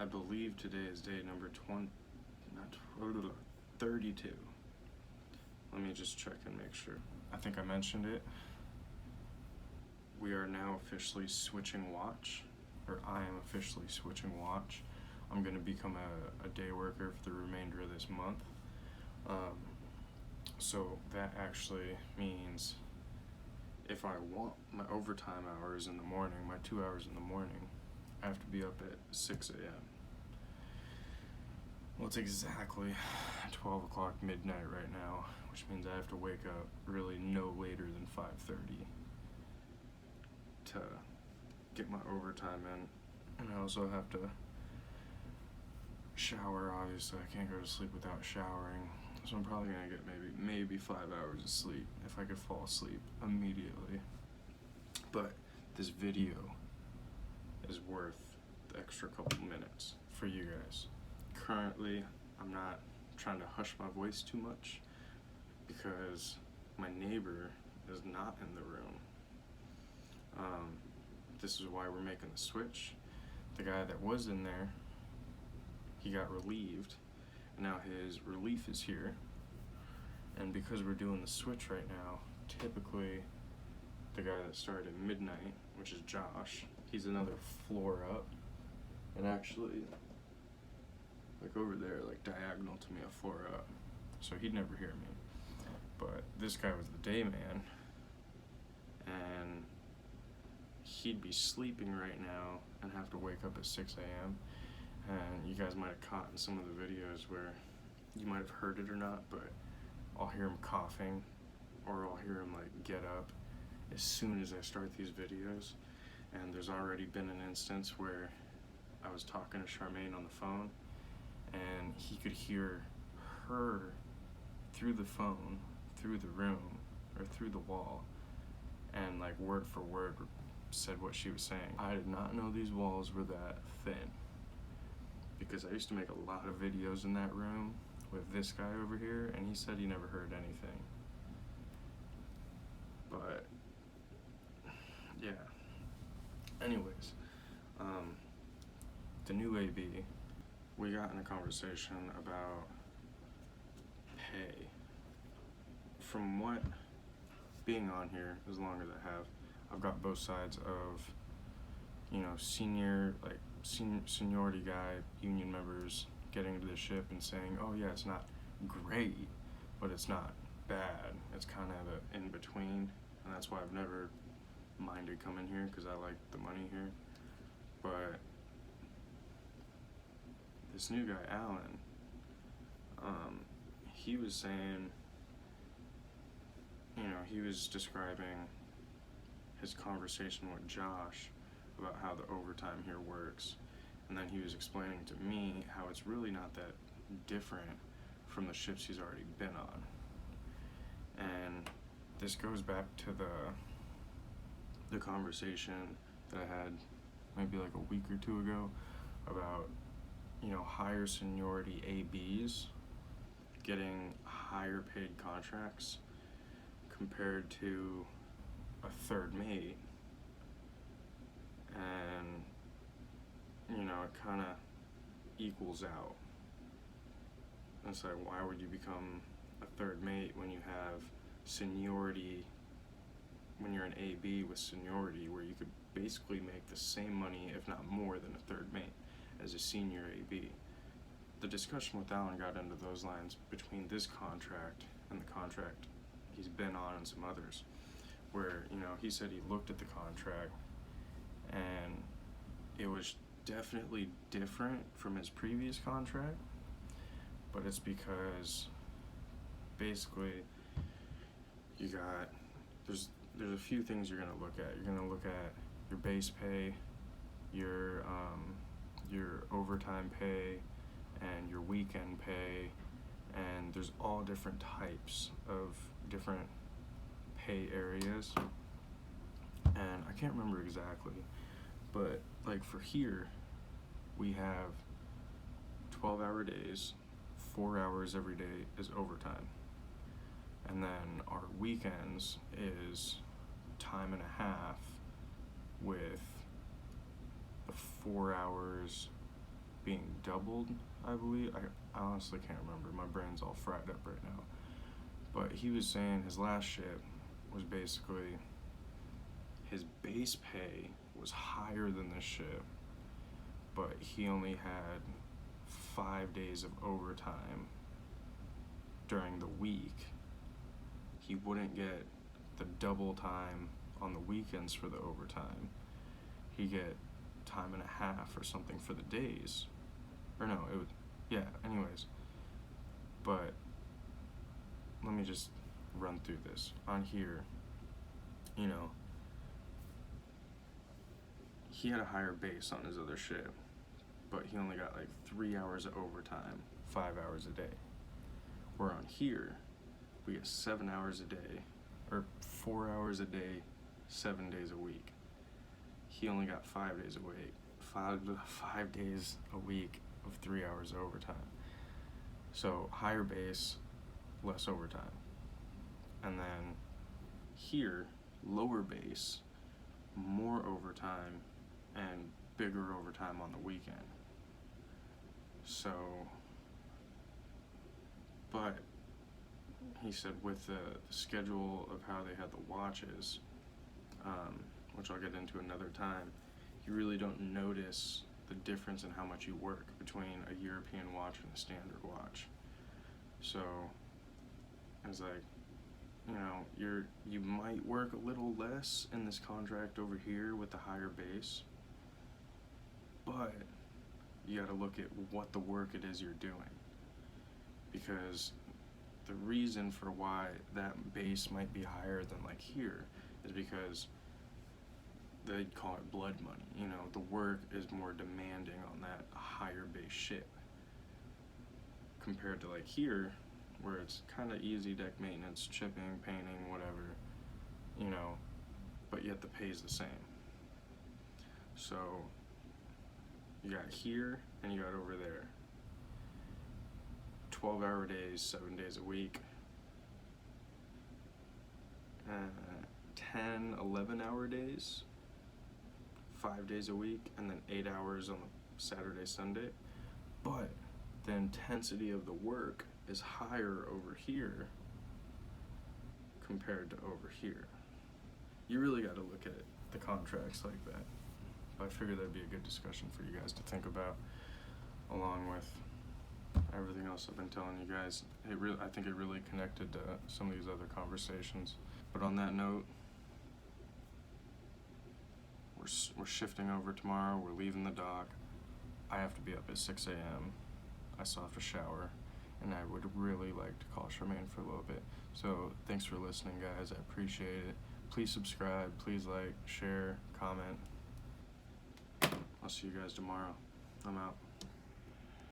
I believe today is day number 32. Let me just check and make sure. I think I mentioned it. We are now officially switching watch, or I am officially switching watch. I'm going to become a day worker for the remainder of this month. So that actually means if I want my overtime hours in the morning, my 2 hours in the morning, I have to be up at 6 a.m. Well, it's exactly 12 o'clock midnight right now, which means I have to wake up really no later than 5:30 to get my overtime in. And I also have to shower, obviously. I can't go to sleep without showering. So I'm probably gonna get maybe 5 hours of sleep if I could fall asleep immediately. But this video is worth the extra couple minutes for you guys. Currently, I'm not trying to hush my voice too much because my neighbor is not in the room. This is why we're making the switch. The guy that was in there, he got relieved. Now his relief is here, and because we're doing the switch right now, typically the guy that started at midnight, which is Josh, he's another floor up, and actually like over there, like diagonal to me, a floor up, so he'd never hear me. But this guy was the day man, and he'd be sleeping right now and have to wake up at 6 a.m. And you guys might have caught in some of the videos where you might have heard it or not, but I'll hear him coughing, or I'll hear him like get up as soon as I start these videos. And there's already been an instance where I was talking to Charmaine on the phone, and he could hear her through the phone, through the room, or through the wall, and like word for word said what she was saying. I did not know these walls were that thin, because I used to make a lot of videos in that room with this guy over here, and he said he never heard anything. But yeah, anyways, the new AB, we got in a conversation about pay. From what, being on here as long as I have, I've got both sides of, you know, seniority guy, union members getting into the ship and saying, oh yeah, it's not great, but it's not bad. It's kind of in between, and that's why I've never minded coming here, because I like the money here. But this new guy, Alan, he was saying, you know, he was describing his conversation with Josh about how the overtime here works, and then he was explaining to me how it's really not that different from the ships he's already been on. And this goes back to the conversation that I had maybe like a week or two ago about, you know, higher seniority ABs getting higher paid contracts compared to a third mate. And, you know, it kind of equals out. It's like, why would you become a third mate when you have seniority, when you're an AB with seniority, where you could basically make the same money, if not more, than a third mate as a senior AB? The discussion with Alan got into those lines between this contract and the contract he's been on and some others, where, you know, he said he looked at the contract and it was definitely different from his previous contract, but it's because basically you got, there's a few things you're gonna look at. You're gonna look at your base pay, your overtime pay, and your weekend pay, and there's all different types of different pay areas, and I can't remember exactly, but like for here, we have 12-hour days, 4 hours every day is overtime, and then our weekends is time and a half with the 4 hours being doubled, I believe. I honestly can't remember. My brain's all fried up right now. But he was saying his last ship was basically his base pay was higher than this ship, but he only had 5 days of overtime during the week. He wouldn't get the double time on the weekends for the overtime. He'd get time and a half or something for the days. Or no, it would, yeah, anyways. But let me just run through this. On here, you know, he had a higher base on his other ship, but he only got like 3 hours of overtime, 5 hours a day. Where on here, we get 7 hours a day, or 4 hours a day, 7 days a week. He only got 5 days a week, 5 days a week of 3 hours of overtime. So higher base, less overtime. And then here, lower base, more overtime, and bigger overtime on the weekend. So, but he said with the schedule of how they had the watches, which I'll get into another time, you really don't notice the difference in how much you work between a European watch and a standard watch. So it's like, you know, you might work a little less in this contract over here with the higher base, but you got to look at what the work it is you're doing, because the reason for why that base might be higher than like here is because they call it blood money. You know, the work is more demanding on that higher base ship compared to like here, where it's kind of easy deck maintenance, chipping, painting, whatever, you know, but yet the pay is the same. So you got here and you got over there. 12-hour days, 7 days a week. 10, 11-hour days, 5 days a week, and then 8 hours on Saturday, Sunday. But the intensity of the work is higher over here compared to over here. You really got to look at the contracts like that. But I figured that'd be a good discussion for you guys to think about, along with everything else I've been telling you guys. I think it really connected to some of these other conversations. But on that note, we're shifting over tomorrow. We're leaving the dock. I have to be up at 6 a.m. I still have to shower, and I would really like to call Charmaine for a little bit. So thanks for listening, guys. I appreciate it. Please subscribe. Please like, share, comment. I'll see you guys tomorrow. I'm out.